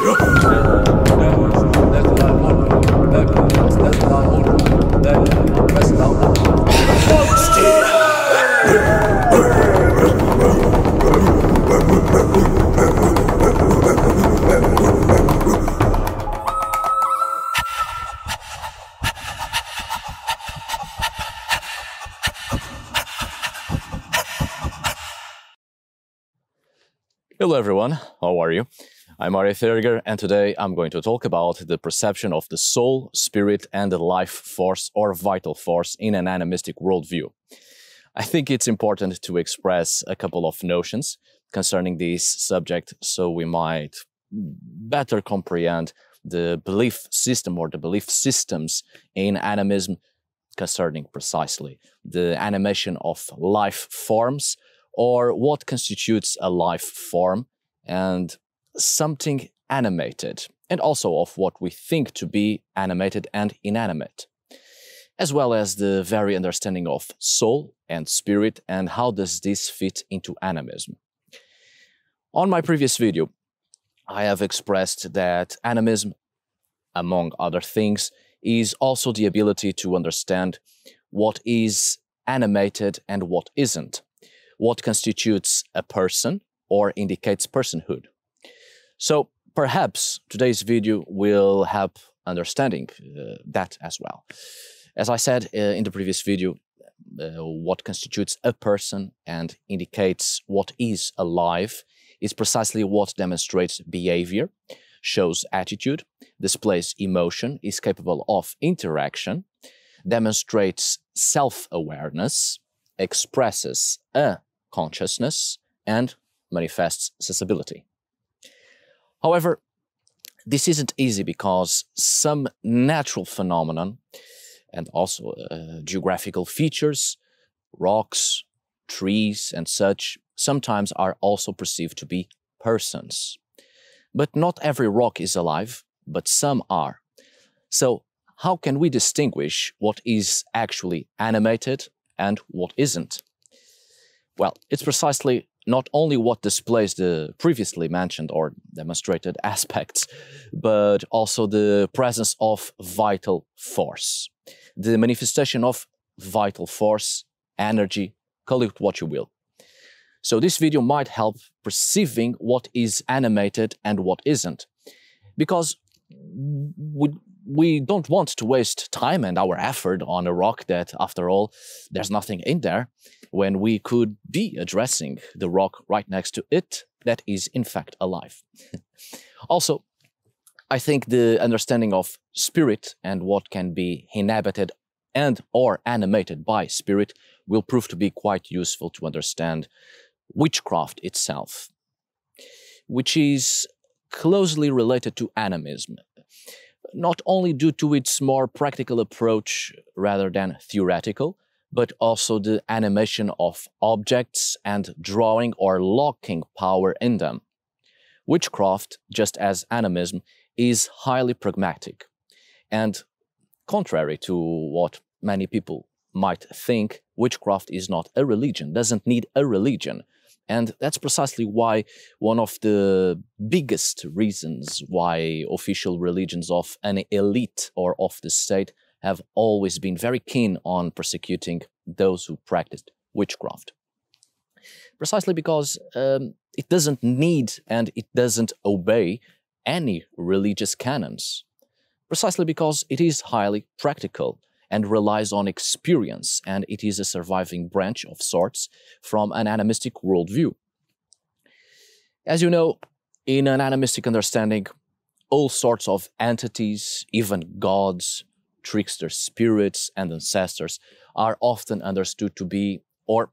Hello everyone, how are you? I'm Ari Theriger, and today I'm going to talk about the perception of the soul, spirit and the life force or vital force in an animistic worldview. I think it's important to express a couple of notions concerning this subject so we might better comprehend the belief system or the belief systems in animism concerning precisely the animation of life forms, or what constitutes a life form and something animated, and also of what we think to be animated and inanimate, as well as the very understanding of soul and spirit and how does this fit into animism. On my previous video, I have expressed that animism, among other things, is also the ability to understand what is animated and what isn't, what constitutes a person or indicates personhood. So perhaps today's video will help understanding that as well. As I said in the previous video, what constitutes a person and indicates what is alive is precisely what demonstrates behavior, shows attitude, displays emotion, is capable of interaction, demonstrates self-awareness, expresses a consciousness, and manifests sensibility. However, this isn't easy because some natural phenomenon and also geographical features, rocks, trees and such, sometimes are also perceived to be persons. But not every rock is alive, but some are. So how can we distinguish what is actually animated and what isn't? Well, it's precisely not only what displays the previously mentioned or demonstrated aspects, but also the presence of vital force. The manifestation of vital force, energy, call it what you will. So this video might help perceiving what is animated and what isn't, because we don't want to waste time and our effort on a rock that, after all, there's nothing in there, when we could be addressing the rock right next to it that is in fact alive. Also, I think the understanding of spirit and what can be inhabited and or animated by spirit will prove to be quite useful to understand witchcraft itself, which is closely related to animism, not only due to its more practical approach rather than theoretical, but also the animation of objects and drawing or locking power in them. Witchcraft, just as animism, is highly pragmatic, and contrary to what many people might think, witchcraft is not a religion, doesn't need a religion. And that's precisely why one of the biggest reasons why official religions of an elite or of the state have always been very keen on persecuting those who practiced witchcraft. Precisely because it doesn't need and it doesn't obey any religious canons. Precisely because it is highly practical and relies on experience, and it is a surviving branch of sorts from an animistic worldview. As you know, in an animistic understanding, all sorts of entities, even gods, trickster spirits and ancestors are often understood to be, or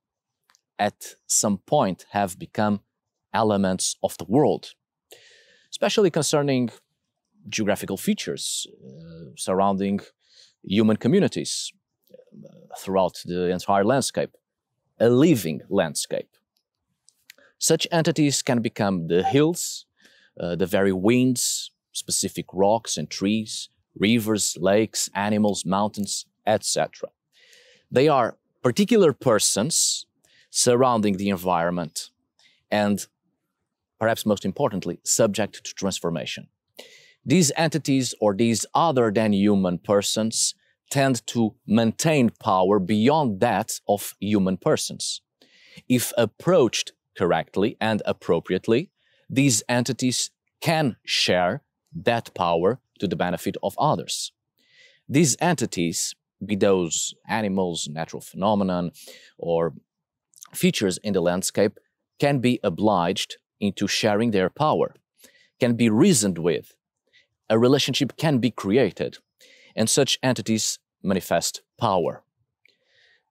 at some point have become, elements of the world, especially concerning geographical features surrounding human communities throughout the entire landscape, a living landscape. Such entities can become the hills, the very winds, specific rocks and trees, rivers, lakes, animals, mountains, etc. They are particular persons surrounding the environment and, perhaps most importantly, subject to transformation. These entities or these other than human persons tend to maintain power beyond that of human persons. If approached correctly and appropriately, these entities can share that power to the benefit of others. These entities, be those animals, natural phenomenon, or features in the landscape, can be obliged into sharing their power, can be reasoned with. A relationship can be created, and such entities manifest power.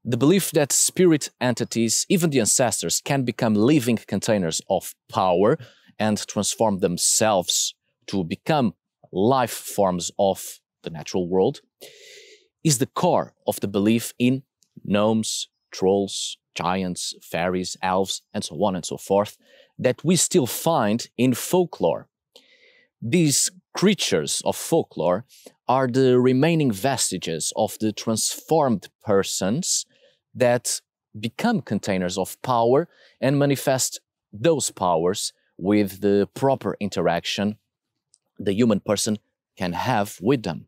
The belief that spirit entities, even the ancestors, can become living containers of power and transform themselves to become life forms of the natural world is the core of the belief in gnomes, trolls, giants, fairies, elves, and so on and so forth that we still find in folklore. These creatures of folklore are the remaining vestiges of the transformed persons that become containers of power and manifest those powers with the proper interaction the human person can have with them.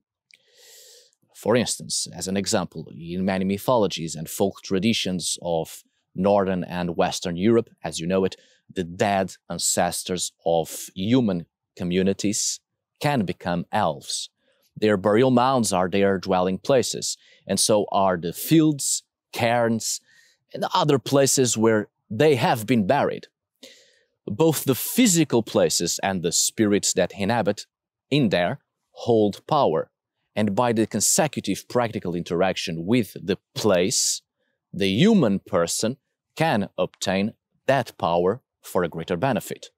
For instance, as an example, in many mythologies and folk traditions of Northern and Western Europe, as you know it, the dead ancestors of human communities can become elves. Their burial mounds are their dwelling places, and so are the fields, cairns, and other places where they have been buried. Both the physical places and the spirits that inhabit in there hold power, and by the consecutive practical interaction with the place, the human person can obtain that power for a greater benefit.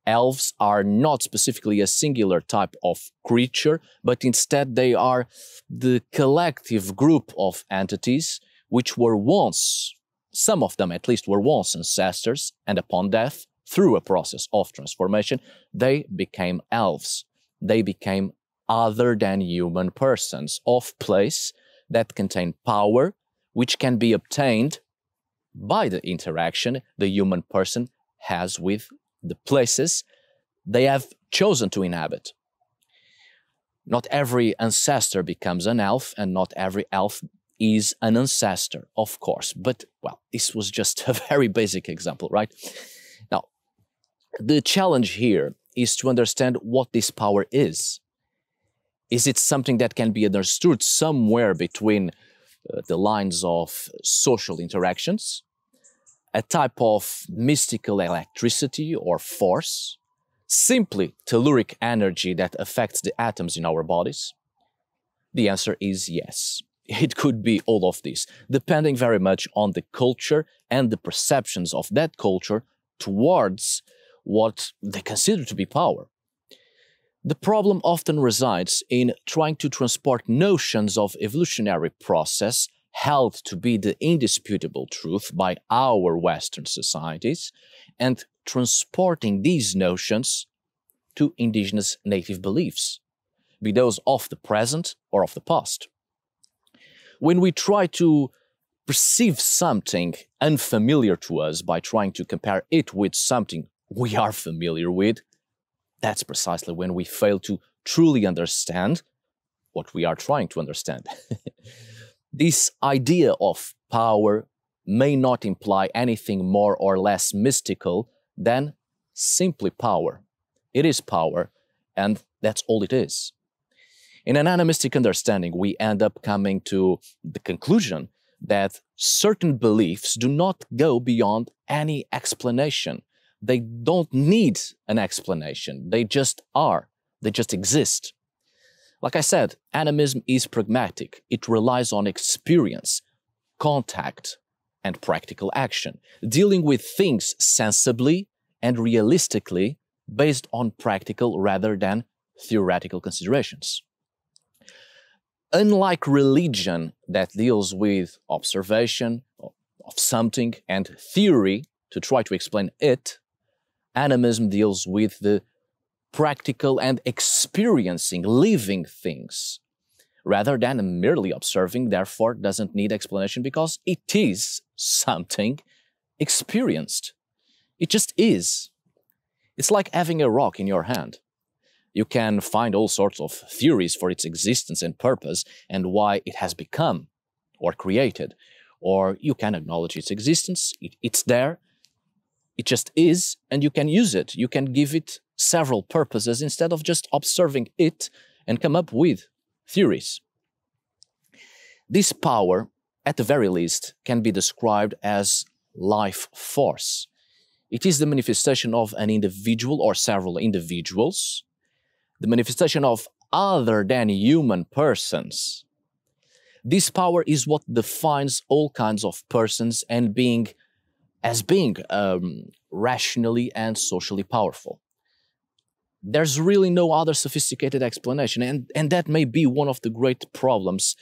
Elves are not specifically a singular type of creature, but instead they are the collective group of entities which were once, some of them at least, were once ancestors, and upon death, through a process of transformation, they became elves. They became other than human persons of place that contain power which can be obtained by the interaction the human person has with the places they have chosen to inhabit. Not every ancestor becomes an elf, and not every elf is an ancestor, of course. But, well, this was just a very basic example, right? Now, the challenge here is to understand what this power is. Is it something that can be understood somewhere between the lines of social interactions? A type of mystical electricity or force? Simply telluric energy that affects the atoms in our bodies? The answer is yes. It could be all of these, depending very much on the culture and the perceptions of that culture towards what they consider to be power. The problem often resides in trying to transport notions of evolutionary process held to be the indisputable truth by our Western societies and transporting these notions to indigenous native beliefs, be those of the present or of the past. When we try to perceive something unfamiliar to us by trying to compare it with something we are familiar with, that's precisely when we fail to truly understand what we are trying to understand. This idea of power may not imply anything more or less mystical than simply power. It is power, and that's all it is. In an animistic understanding, we end up coming to the conclusion that certain beliefs do not go beyond any explanation. They don't need an explanation. They just are. They just exist. Like I said, animism is pragmatic. It relies on experience, contact, and practical action, dealing with things sensibly and realistically based on practical rather than theoretical considerations. Unlike religion that deals with observation of something and theory to try to explain it, animism deals with the practical and experiencing, living things, rather than merely observing, therefore doesn't need explanation because it is something experienced. It just is. It's like having a rock in your hand. You can find all sorts of theories for its existence and purpose and why it has become or created. Or you can acknowledge its existence, it's there, it just is, and you can use it. You can give it several purposes instead of just observing it and come up with theories. This power, at the very least, can be described as life force. It is the manifestation of an individual or several individuals, the manifestation of other than human persons. This power is what defines all kinds of persons and being rationally and socially powerful. There's really no other sophisticated explanation, and that may be one of the great problems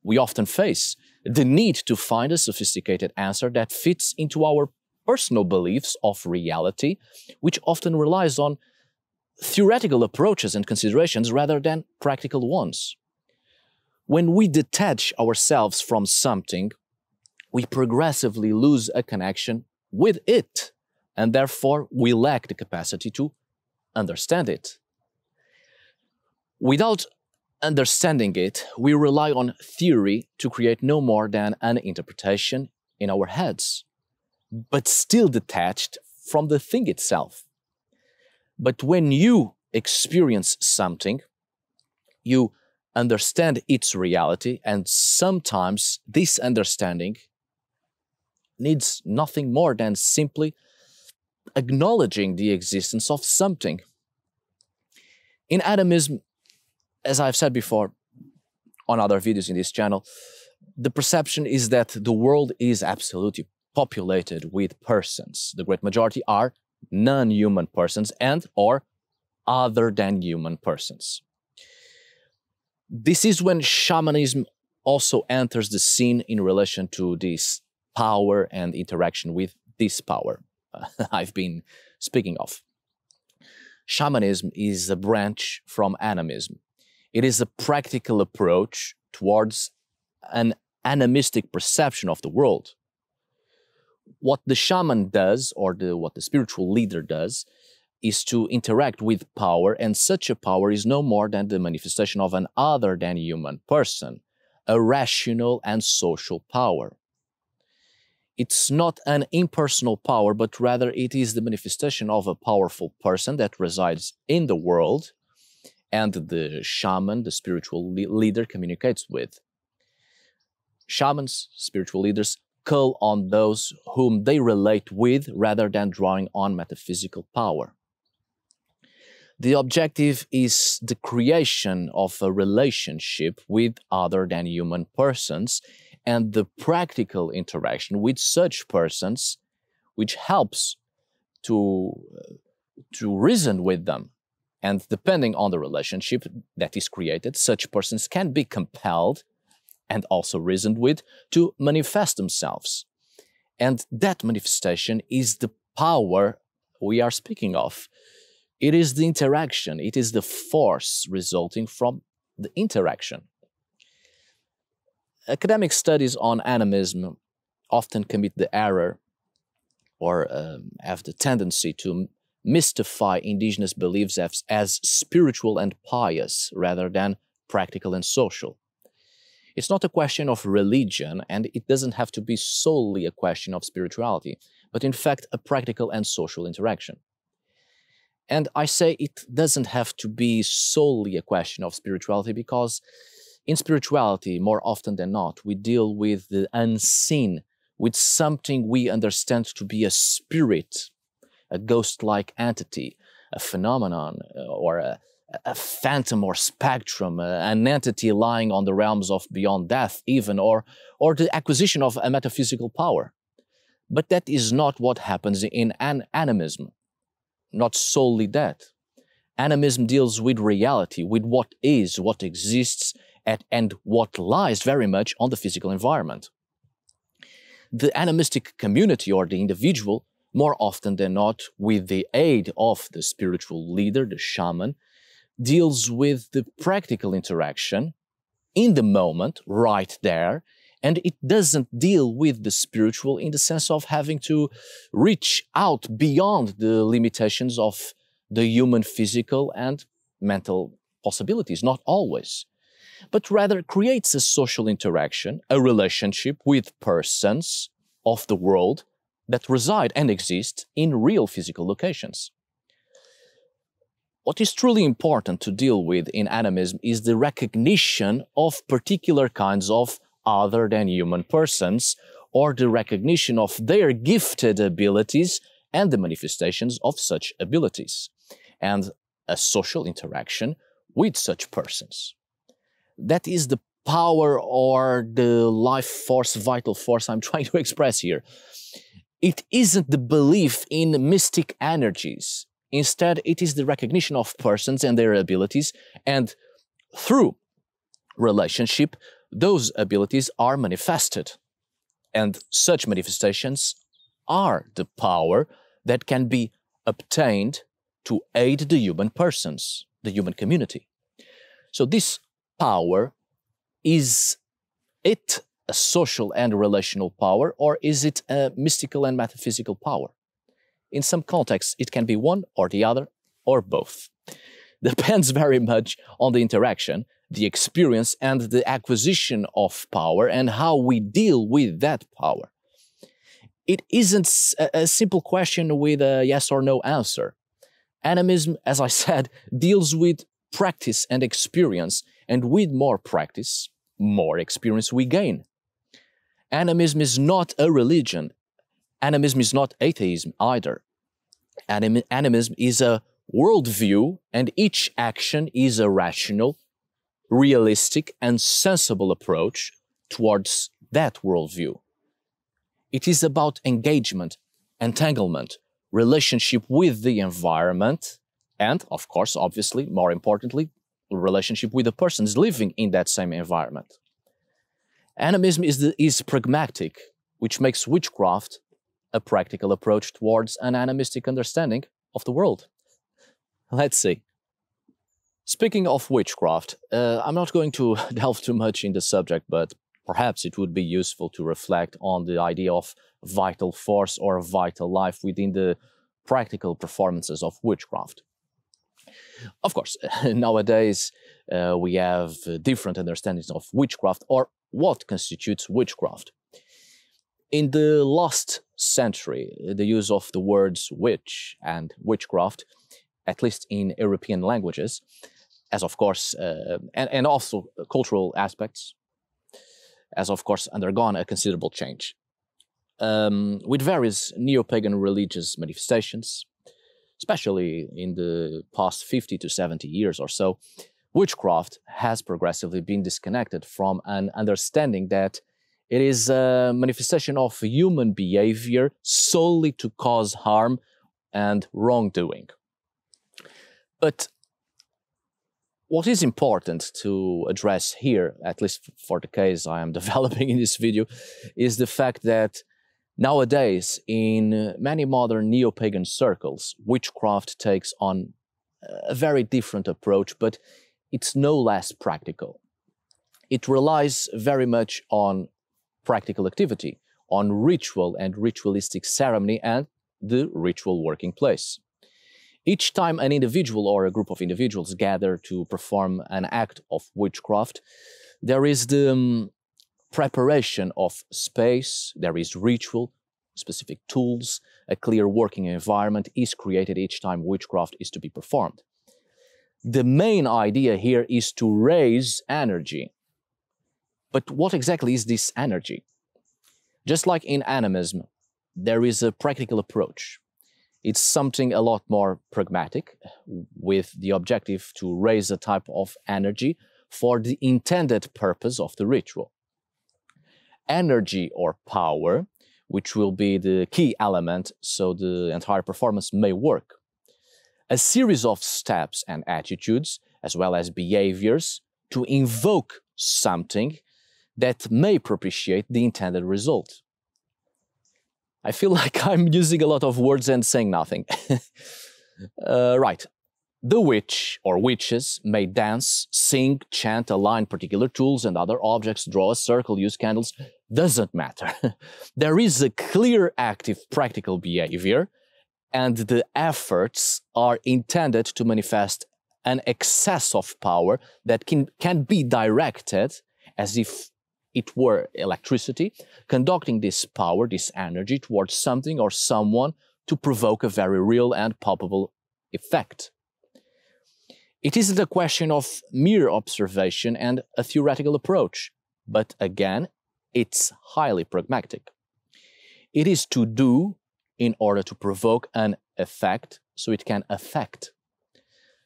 we often face, the need to find a sophisticated answer that fits into our personal beliefs of reality, which often relies on theoretical approaches and considerations rather than practical ones. When we detach ourselves from something, we progressively lose a connection with it, and therefore we lack the capacity to understand it. Without understanding it, we rely on theory to create no more than an interpretation in our heads, but still detached from the thing itself. But when you experience something, you understand its reality, and sometimes this understanding needs nothing more than simply acknowledging the existence of something. In atomism, as I've said before on other videos in this channel, the perception is that the world is absolutely populated with persons. The great majority are non-human persons and or other than human persons. This is when shamanism also enters the scene in relation to this power and interaction with this power I've been speaking of. Shamanism is a branch from animism. It is a practical approach towards an animistic perception of the world. What the shaman does, or what the spiritual leader does, is to interact with power, and such a power is no more than the manifestation of an other than human person, a rational and social power. It's not an impersonal power, but rather it is the manifestation of a powerful person that resides in the world and the shaman, the spiritual leader, communicates with. Shamans, spiritual leaders, call on those whom they relate with rather than drawing on metaphysical power. The objective is the creation of a relationship with other than human persons and the practical interaction with such persons, which helps to reason with them. And depending on the relationship that is created, such persons can be compelled and also reasoned with to manifest themselves. And that manifestation is the power we are speaking of. It is the interaction, it is the force resulting from the interaction. Academic studies on animism often commit the error or have the tendency to mystify indigenous beliefs as spiritual and pious rather than practical and social. It's not a question of religion, and it doesn't have to be solely a question of spirituality, but in fact a practical and social interaction. And I say it doesn't have to be solely a question of spirituality because in spirituality, more often than not, we deal with the unseen, with something we understand to be a spirit, a ghost-like entity, a phenomenon, or a phantom or spectrum, an entity lying on the realms of beyond death even, or the acquisition of a metaphysical power. But that is not what happens in animism, not solely that. Animism deals with reality, with what is, what exists, and what lies very much on the physical environment. The animistic community or the individual, more often than not, with the aid of the spiritual leader, the shaman, deals with the practical interaction in the moment, right there, and it doesn't deal with the spiritual in the sense of having to reach out beyond the limitations of the human physical and mental possibilities, not always, but rather creates a social interaction, a relationship with persons of the world that reside and exist in real physical locations. What is truly important to deal with in animism is the recognition of particular kinds of other than human persons, or the recognition of their gifted abilities and the manifestations of such abilities, and a social interaction with such persons. That is the power or the life force, vital force I'm trying to express here. It isn't the belief in mystic energies. Instead, it is the recognition of persons and their abilities, and through relationship, those abilities are manifested. And such manifestations are the power that can be obtained to aid the human persons, the human community. So this power, is it a social and relational power, or is it a mystical and metaphysical power? In some contexts, it can be one or the other, or both. Depends very much on the interaction, the experience, and the acquisition of power, and how we deal with that power. It isn't a simple question with a yes or no answer. Animism, as I said, deals with practice and experience, and with more practice, more experience we gain. Animism is not a religion. Animism is not atheism either. Animism is a worldview, and each action is a rational, realistic, and sensible approach towards that worldview. It is about engagement, entanglement, relationship with the environment, and, of course, obviously, more importantly, relationship with the persons living in that same environment. Animism is pragmatic, which makes witchcraft a practical approach towards an animistic understanding of the world. Let's see. Speaking of witchcraft, I'm not going to delve too much in the subject, but perhaps it would be useful to reflect on the idea of vital force or vital life within the practical performances of witchcraft. Of course, nowadays we have different understandings of witchcraft, or what constitutes witchcraft. In the last century, the use of the words witch and witchcraft, at least in European languages, as of course, and also cultural aspects, has of course undergone a considerable change. With various neo-pagan religious manifestations, especially in the past 50 to 70 years or so, witchcraft has progressively been disconnected from an understanding that it is a manifestation of human behavior solely to cause harm and wrongdoing. But what is important to address here, at least for the case I am developing in this video, is the fact that nowadays, in many modern neo-pagan circles, witchcraft takes on a very different approach, but it's no less practical. It relies very much on practical activity, on ritual and ritualistic ceremony, and the ritual working place. Each time an individual or a group of individuals gather to perform an act of witchcraft, there is the preparation of space, there is ritual, specific tools, a clear working environment is created each time witchcraft is to be performed. The main idea here is to raise energy. But what exactly is this energy? Just like in animism, there is a practical approach. It's something a lot more pragmatic, with the objective to raise a type of energy for the intended purpose of the ritual. Energy or power, which will be the key element so the entire performance may work. A series of steps and attitudes, as well as behaviors, to invoke something that may propitiate the intended result. I feel like I'm using a lot of words and saying nothing. Right. The witch or witches may dance, sing, chant, align particular tools and other objects, draw a circle, use candles. Doesn't matter. There is a clear, active, practical behavior, and the efforts are intended to manifest an excess of power that can be directed as if it were electricity, conducting this power, this energy, towards something or someone to provoke a very real and palpable effect. It isn't a question of mere observation and a theoretical approach, but again, it's highly pragmatic. It is to do in order to provoke an effect so it can affect.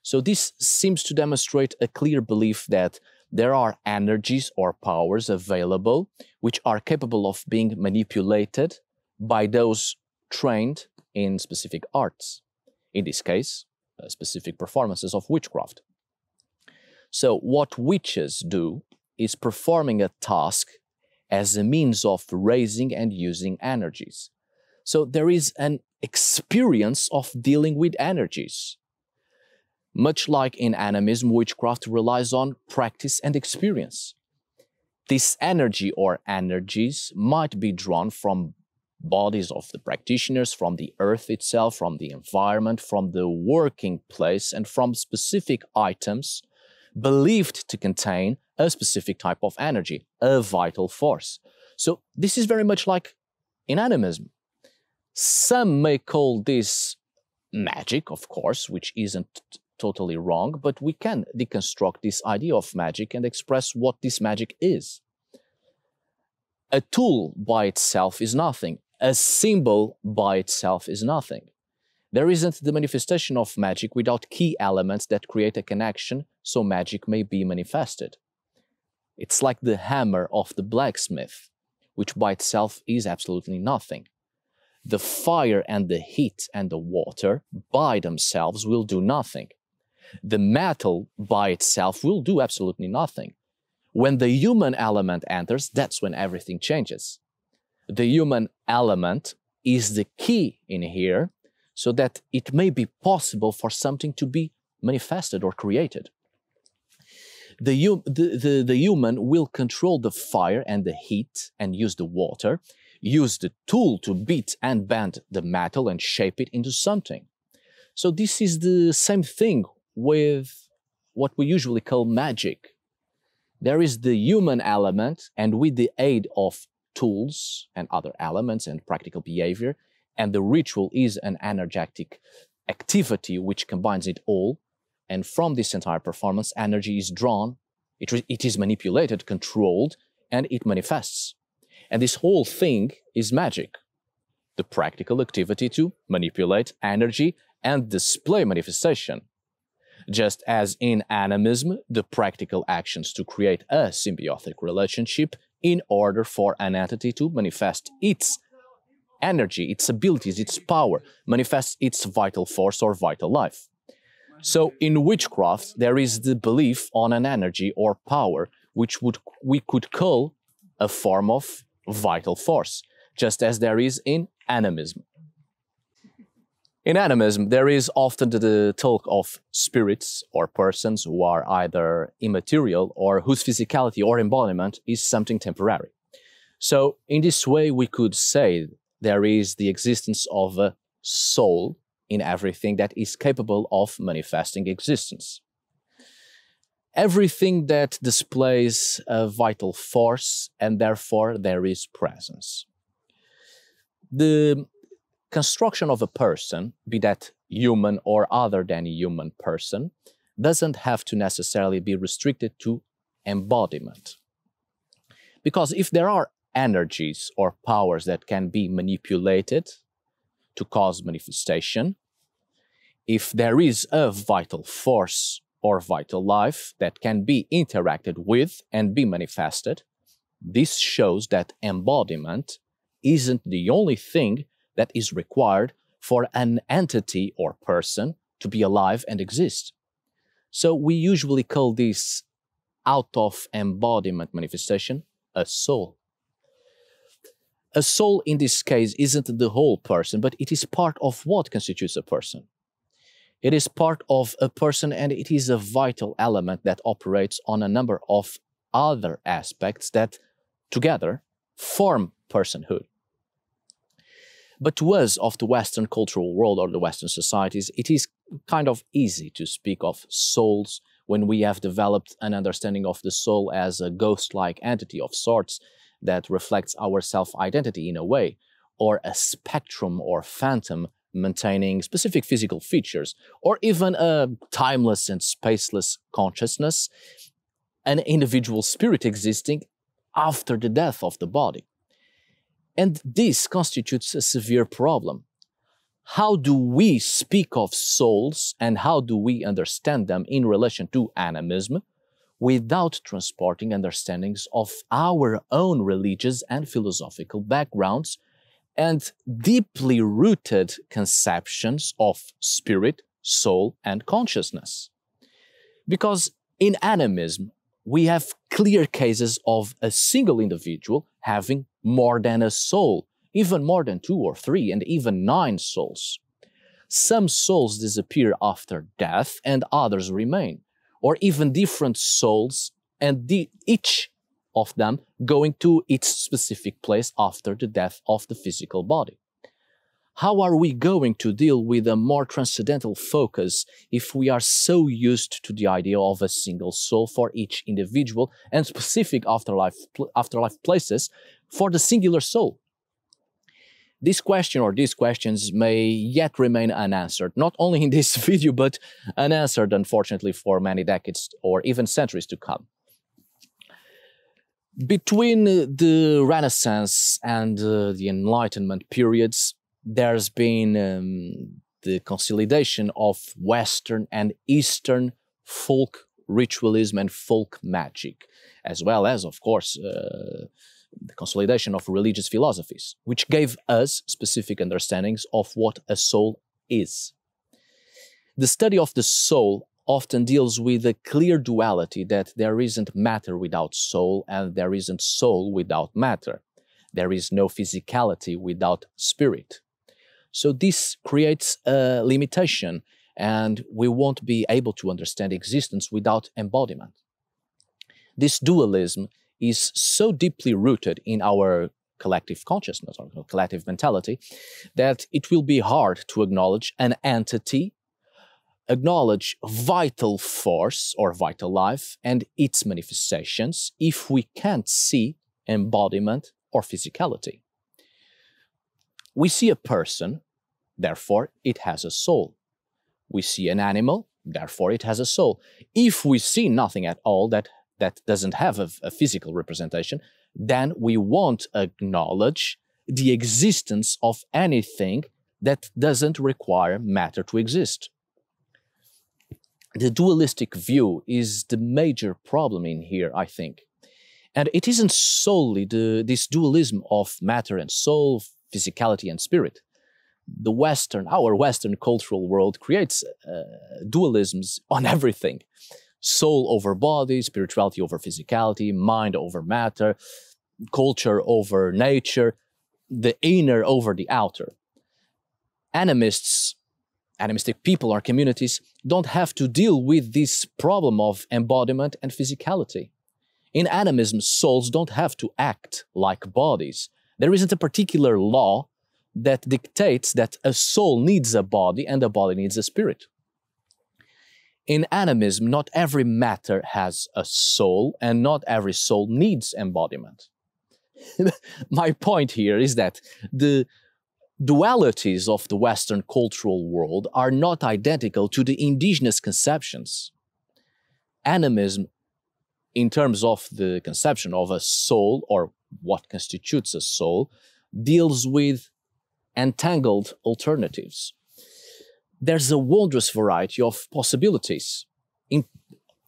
So this seems to demonstrate a clear belief that there are energies or powers available which are capable of being manipulated by those trained in specific arts. In this case, specific performances of witchcraft. So what witches do is performing a task as a means of raising and using energies. So there is an experience of dealing with energies. Much like in animism, witchcraft relies on practice and experience. This energy or energies might be drawn from bodies of the practitioners, from the earth itself, from the environment, from the working place, and from specific items believed to contain a specific type of energy, a vital force. So this is very much like in animism. Some may call this magic, of course, which isn't totally wrong, but we can deconstruct this idea of magic and express what this magic is. A tool by itself is nothing. A symbol by itself is nothing. There isn't the manifestation of magic without key elements that create a connection so magic may be manifested. It's like the hammer of the blacksmith, which by itself is absolutely nothing. The fire and the heat and the water by themselves will do nothing. The metal by itself will do absolutely nothing. When the human element enters, that's when everything changes. The human element is the key in here so that it may be possible for something to be manifested or created. The human will control the fire and the heat and use the water, use the tool to beat and bend the metal and shape it into something. So this is the same thing with what we usually call magic. There is the human element, and with the aid of tools and other elements and practical behavior, and the ritual is an energetic activity which combines it all, and from this entire performance, energy is drawn, it is manipulated, controlled, and it manifests. And this whole thing is magic, the practical activity to manipulate energy and display manifestation. Just as in animism, the practical actions to create a symbiotic relationship in order for an entity to manifest its energy, its abilities, its power, manifest its vital force or vital life. So in witchcraft, there is the belief on an energy or power which we could call a form of vital force, just as there is in animism. In animism, there is often the talk of spirits or persons who are either immaterial or whose physicality or embodiment is something temporary. So in this way, we could say there is the existence of a soul in everything that is capable of manifesting existence. Everything that displays a vital force, and therefore there is presence. The construction of a person, be that human or other than a human person, doesn't have to necessarily be restricted to embodiment. Because if there are energies or powers that can be manipulated to cause manifestation, if there is a vital force or vital life that can be interacted with and be manifested, this shows that embodiment isn't the only thing that is required for an entity or person to be alive and exist. So we usually call this out of embodiment manifestation a soul. A soul in this case isn't the whole person, but it is part of what constitutes a person. It is part of a person, and it is a vital element that operates on a number of other aspects that together form personhood. But to us of the Western cultural world or the Western societies, it is kind of easy to speak of souls when we have developed an understanding of the soul as a ghost-like entity of sorts that reflects our self-identity in a way, or a spectrum or phantom maintaining specific physical features, or even a timeless and spaceless consciousness, an individual spirit existing after the death of the body. And this constitutes a severe problem. How do we speak of souls and how do we understand them in relation to animism without transporting understandings of our own religious and philosophical backgrounds and deeply rooted conceptions of spirit, soul, and consciousness? Because in animism, we have clear cases of a single individual having more than a soul, even more than 2 or 3, and even 9 souls. Some souls disappear after death and others remain, or even different souls and each of them going to its specific place after the death of the physical body. How are we going to deal with a more transcendental focus if we are so used to the idea of a single soul for each individual and specific afterlife places for the singular soul? This question or these questions may yet remain unanswered, not only in this video, but unanswered, unfortunately, for many decades or even centuries to come. Between the Renaissance and the Enlightenment periods, there's been the consolidation of Western and Eastern folk ritualism and folk magic, as well as, of course, the consolidation of religious philosophies, which gave us specific understandings of what a soul is. The study of the soul often deals with a clear duality that there isn't matter without soul and there isn't soul without matter. There is no physicality without spirit. So this creates a limitation and we won't be able to understand existence without embodiment. This dualism is so deeply rooted in our collective consciousness or collective mentality that it will be hard to acknowledge an entity, acknowledge vital force or vital life and its manifestations if we can't see embodiment or physicality. We see a person, therefore it has a soul. We see an animal, therefore it has a soul. If we see nothing at all that doesn't have a physical representation, then we won't acknowledge the existence of anything that doesn't require matter to exist. The dualistic view is the major problem in here, I think. And it isn't solely this dualism of matter and soul, physicality and spirit. Our Western cultural world creates dualisms on everything. Soul over body, spirituality over physicality, mind over matter, culture over nature, the inner over the outer. Animistic people or communities don't have to deal with this problem of embodiment and physicality. In animism, souls don't have to act like bodies. There isn't a particular law that dictates that a soul needs a body and a body needs a spirit. In animism, not every matter has a soul and not every soul needs embodiment. My point here is that the dualities of the Western cultural world are not identical to the indigenous conceptions. Animism, in terms of the conception of a soul or what constitutes a soul, deals with entangled alternatives. There's a wondrous variety of possibilities,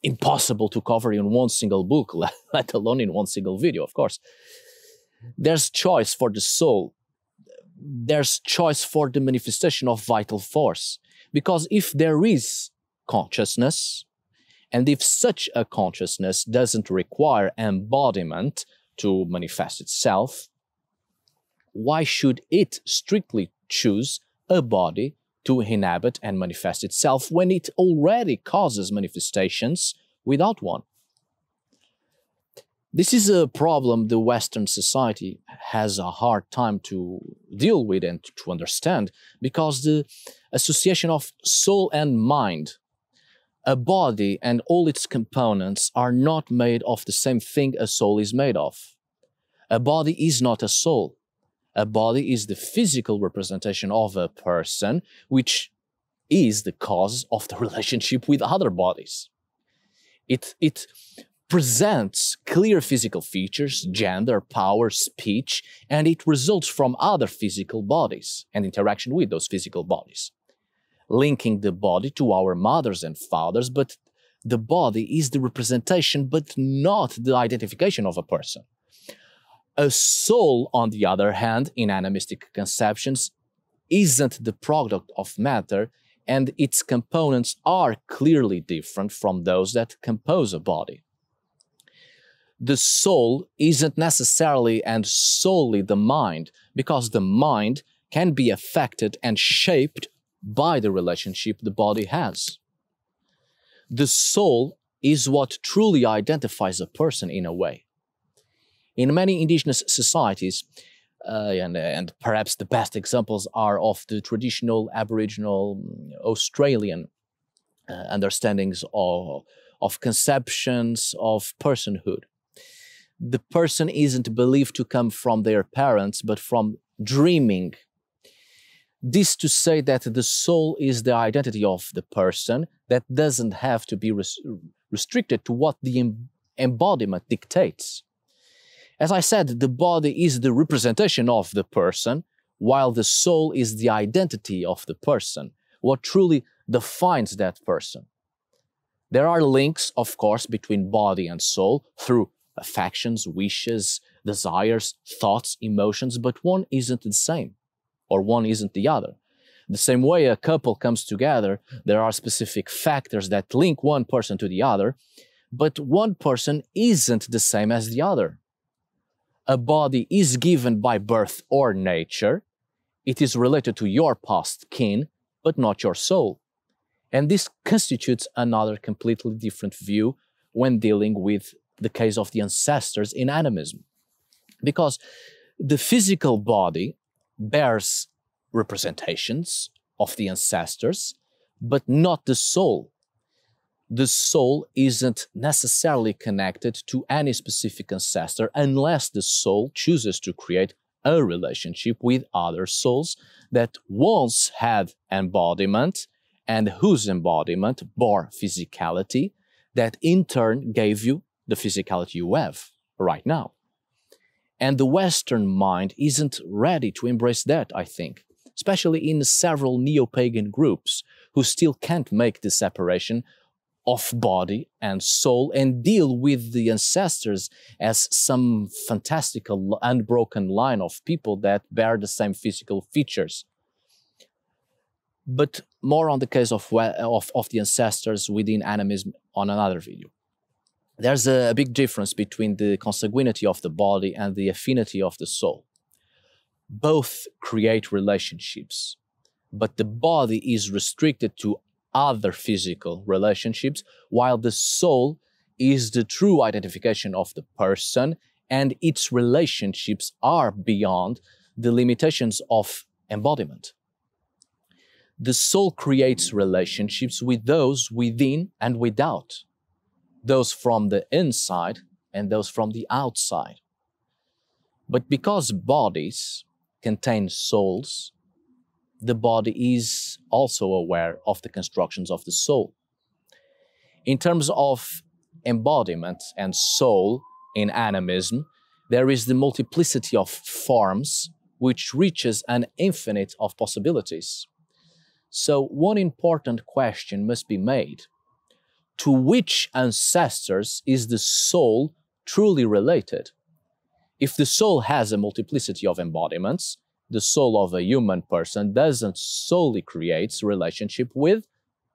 impossible to cover in one single book, let alone in one single video, of course. There's choice for the soul. There's choice for the manifestation of vital force. Because if there is consciousness, and if such a consciousness doesn't require embodiment to manifest itself, why should it strictly choose a body to inhabit and manifest itself when it already causes manifestations without one? This is a problem the Western society has a hard time to deal with and to understand, because the association of soul and mind, a body and all its components, are not made of the same thing a soul is made of. A body is not a soul. A body is the physical representation of a person, which is the cause of the relationship with other bodies. It presents clear physical features, gender, power, speech, and it results from other physical bodies and interaction with those physical bodies, linking the body to our mothers and fathers, but the body is the representation but not the identification of a person. A soul, on the other hand, in animistic conceptions, isn't the product of matter, and its components are clearly different from those that compose a body. The soul isn't necessarily and solely the mind, because the mind can be affected and shaped by the relationship the body has. The soul is what truly identifies a person in a way. In many indigenous societies, and perhaps the best examples are of the traditional Aboriginal Australian understandings of conceptions of personhood. The person isn't believed to come from their parents, but from dreaming. This to say that the soul is the identity of the person that doesn't have to be restricted to what the embodiment dictates. As I said, the body is the representation of the person, while the soul is the identity of the person, what truly defines that person. There are links, of course, between body and soul through affections, wishes, desires, thoughts, emotions, but one isn't the same, or one isn't the other. The same way a couple comes together, there are specific factors that link one person to the other, but one person isn't the same as the other. A body is given by birth or nature. It is related to your past kin, but not your soul. And this constitutes another completely different view when dealing with the case of the ancestors in animism. Because the physical body bears representations of the ancestors, but not the soul. The soul isn't necessarily connected to any specific ancestor unless the soul chooses to create a relationship with other souls that once had embodiment and whose embodiment bore physicality that in turn gave you the physicality you have right now. And the Western mind isn't ready to embrace that, I think, especially in several neo-pagan groups who still can't make the separation of body and soul and deal with the ancestors as some fantastical unbroken line of people that bear the same physical features. But more on the case of the ancestors within animism on another video. There's a big difference between the consanguinity of the body and the affinity of the soul. Both create relationships, but the body is restricted to other physical relationships, while the soul is the true identification of the person, and its relationships are beyond the limitations of embodiment. The soul creates relationships with those within and without, those from the inside and those from the outside. But because bodies contain souls, the body is also aware of the constructions of the soul. In terms of embodiment and soul in animism, there is the multiplicity of forms which reaches an infinite of possibilities. So one important question must be made. To which ancestors is the soul truly related? If the soul has a multiplicity of embodiments, the soul of a human person doesn't solely create relationship with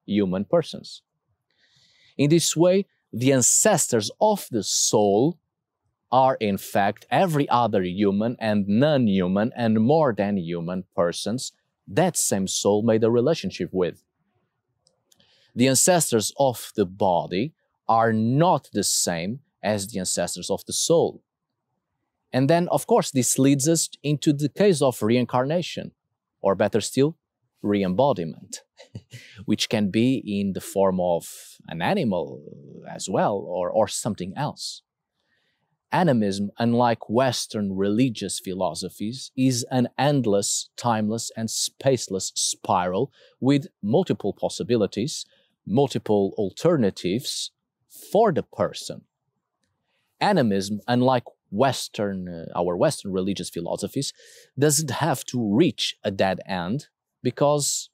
human persons. In this way, the ancestors of the soul are in fact every other human and non-human and more than human persons that same soul made a relationship with. The ancestors of the body are not the same as the ancestors of the soul. And then, of course, this leads us into the case of reincarnation, or better still, re-embodiment, which can be in the form of an animal as well, or something else. Animism, unlike Western religious philosophies, is an endless, timeless, and spaceless spiral with multiple possibilities, multiple alternatives for the person. Animism, unlike our Western religious philosophies, doesn't have to reach a dead end because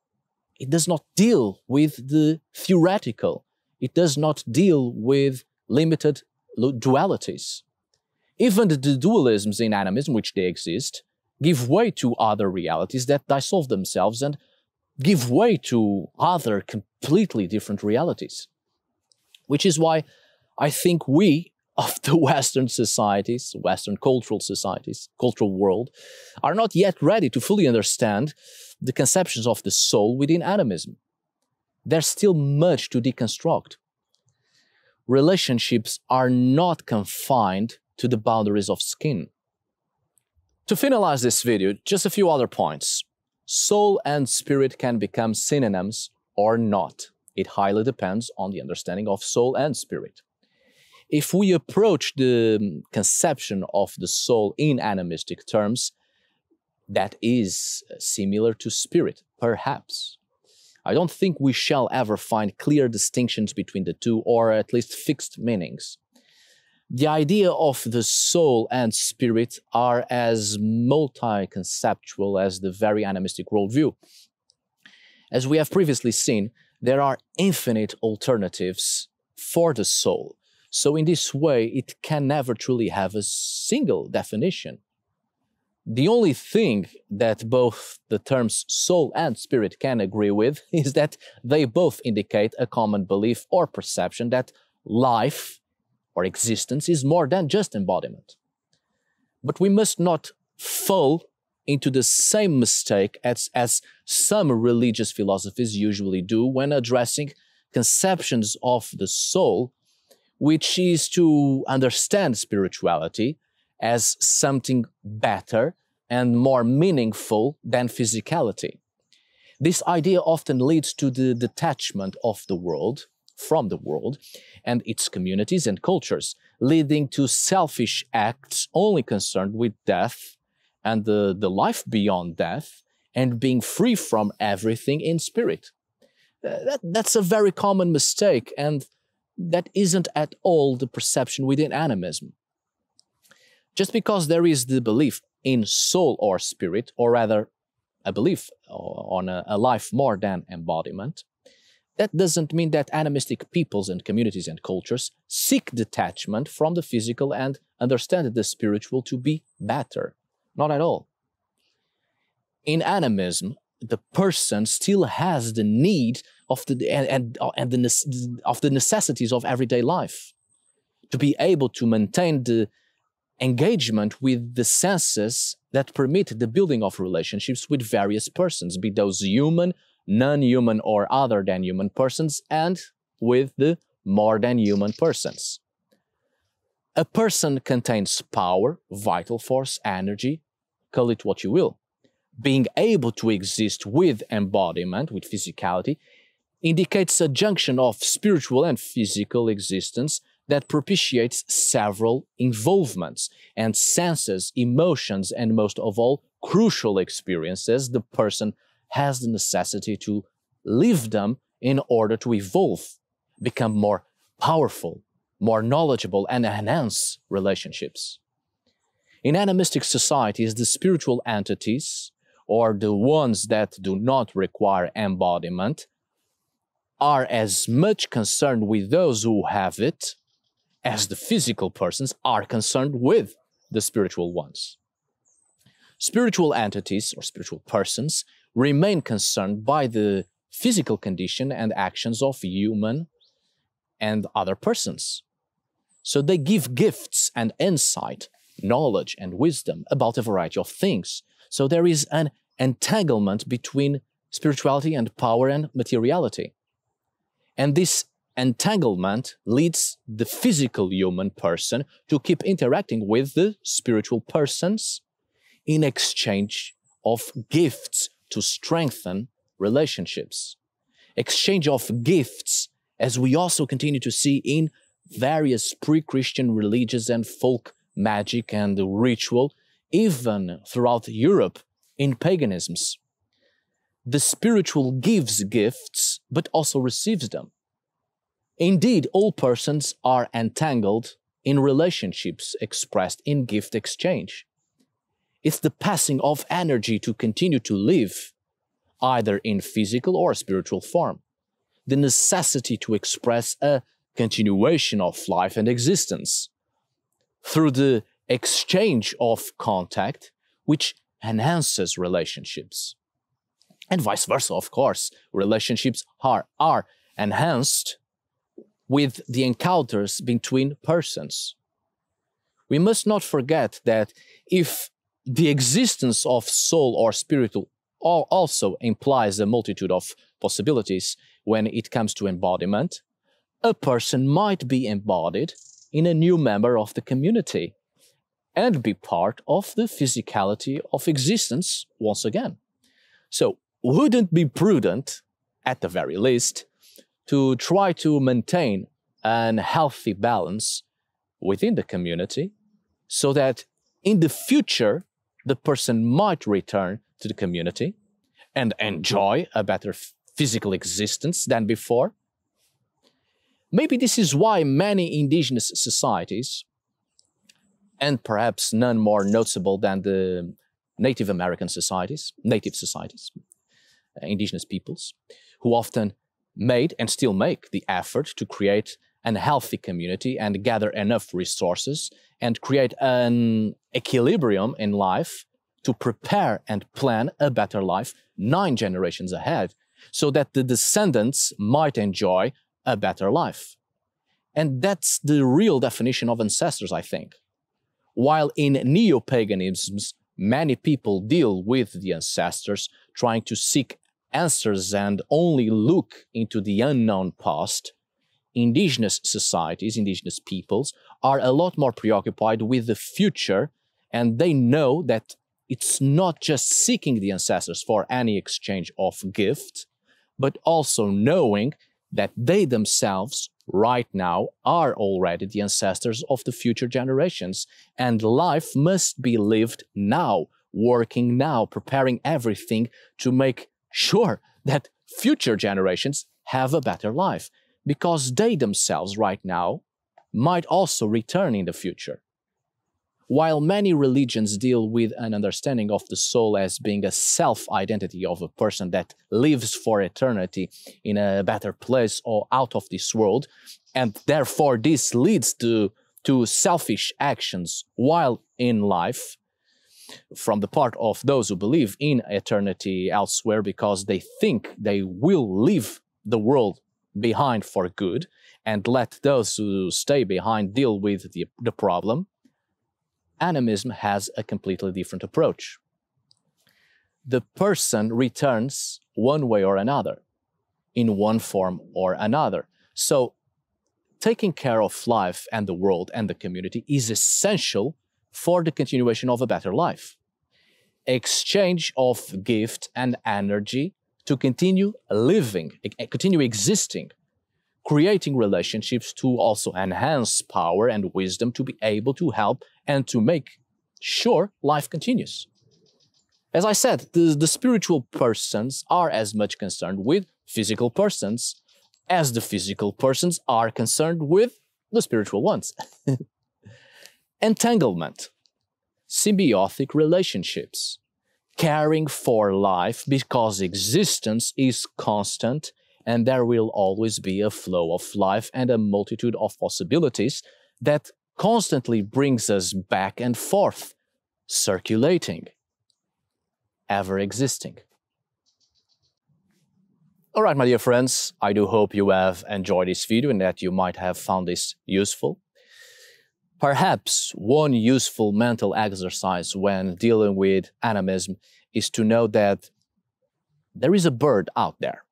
it does not deal with the theoretical. It does not deal with limited dualities. Even the dualisms in animism, which they exist, give way to other realities that dissolve themselves and give way to other completely different realities. Which is why I think we, of the Western societies, Western cultural societies, cultural world, are not yet ready to fully understand the conceptions of the soul within animism. There's still much to deconstruct. Relationships are not confined to the boundaries of skin. To finalize this video, just a few other points. Soul and spirit can become synonyms or not. It highly depends on the understanding of soul and spirit. If we approach the conception of the soul in animistic terms, that is similar to spirit, perhaps. I don't think we shall ever find clear distinctions between the two, or at least fixed meanings. The idea of the soul and spirit are as multi-conceptual as the very animistic worldview. As we have previously seen, there are infinite alternatives for the soul. So in this way, it can never truly have a single definition. The only thing that both the terms soul and spirit can agree with is that they both indicate a common belief or perception that life or existence is more than just embodiment. But we must not fall into the same mistake as some religious philosophies usually do when addressing conceptions of the soul, which is to understand spirituality as something better and more meaningful than physicality. This idea often leads to the detachment of the world from the world and its communities and cultures, leading to selfish acts only concerned with death and the life beyond death, and being free from everything in spirit. That's a very common mistake, and that isn't at all the perception within animism. Just because there is the belief in soul or spirit, or rather a belief on a life more than embodiment, that doesn't mean that animistic peoples and communities and cultures seek detachment from the physical and understand the spiritual to be better. Not at all. In animism, the person still has the need of the necessities of everyday life, to be able to maintain the engagement with the senses that permit the building of relationships with various persons, be those human, non-human, or other than human persons, and with the more than human persons. A person contains power, vital force, energy, call it what you will. Being able to exist with embodiment, with physicality, indicates a junction of spiritual and physical existence that propitiates several involvements and senses, emotions, and most of all, crucial experiences the person has the necessity to live them in order to evolve, become more powerful, more knowledgeable, and enhance relationships. In animistic societies, the spiritual entities, or the ones that do not require embodiment, are as much concerned with those who have it as the physical persons are concerned with the spiritual ones. Spiritual entities, or spiritual persons, remain concerned by the physical condition and actions of human and other persons. So they give gifts and insight, knowledge and wisdom about a variety of things. So there is an entanglement between spirituality and power and materiality. And this Entanglement leads the physical human person to keep interacting with the spiritual persons in exchange of gifts to strengthen relationships. Exchange of gifts, as we also continue to see in various pre-Christian religions and folk magic and ritual, even throughout Europe in paganisms. The spiritual gives gifts, but also receives them. Indeed, all persons are entangled in relationships expressed in gift exchange. It's the passing of energy to continue to live, either in physical or spiritual form. The necessity to express a continuation of life and existence through the exchange of contact, which enhances relationships. And vice versa, of course, relationships are enhanced with the encounters between persons. We must not forget that if the existence of soul or spiritual also implies a multitude of possibilities when it comes to embodiment, a person might be embodied in a new member of the community and be part of the physicality of existence once again. So, wouldn't it be prudent, at the very least, to try to maintain a healthy balance within the community so that in the future the person might return to the community and enjoy a better physical existence than before? Maybe this is why many indigenous societies, and perhaps none more noticeable than the Native American societies, indigenous peoples, who often made and still make the effort to create a healthy community and gather enough resources and create an equilibrium in life to prepare and plan a better life 9 generations ahead, so that the descendants might enjoy a better life. And that's the real definition of ancestors, I think. While in neo-paganisms, many people deal with the ancestors, trying to seek answers and only look into the unknown past, indigenous societies, indigenous peoples, are a lot more preoccupied with the future, and they know that it's not just seeking the ancestors for any exchange of gift, but also knowing that they themselves, right now, are already the ancestors of the future generations, and life must be lived now, working now, preparing everything to make sure that future generations have a better life, because they themselves right now might also return in the future. While many religions deal with an understanding of the soul as being a self-identity of a person that lives for eternity in a better place or out of this world, and therefore this leads to selfish actions while in life, from the part of those who believe in eternity elsewhere because they think they will leave the world behind for good and let those who stay behind deal with the problem, animism has a completely different approach. The person returns one way or another, in one form or another. So, taking care of life and the world and the community is essential for the continuation of a better life. Exchange of gift and energy to continue living, continue existing, creating relationships to also enhance power and wisdom to be able to help and to make sure life continues. As I said, the spiritual persons are as much concerned with physical persons as the physical persons are concerned with the spiritual ones. Entanglement, symbiotic relationships, caring for life because existence is constant and there will always be a flow of life and a multitude of possibilities that constantly brings us back and forth, circulating, ever existing. All right, my dear friends, I do hope you have enjoyed this video and that you might have found this useful. Perhaps one useful mental exercise when dealing with animism is to know that there is a bird out there.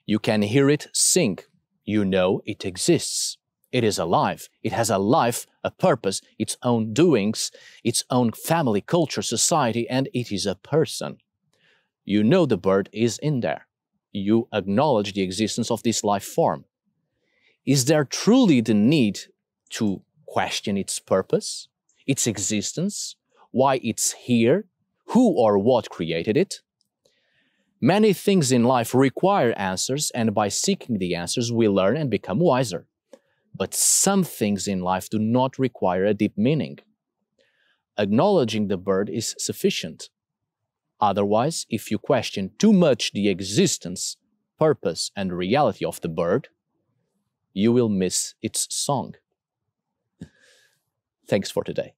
You can hear it sing You know it exists. It is alive. It has a life, a purpose, its own doings, its own family, culture, society, and it is a person. You know the bird is in there. You acknowledge the existence of this life form. Is there truly the need to question its purpose, its existence, why it's here, who or what created it? Many things in life require answers, and by seeking the answers, we learn and become wiser. But some things in life do not require a deep meaning. Acknowledging the bird is sufficient. Otherwise, if you question too much the existence, purpose, and reality of the bird, you will miss its song. Thanks for today.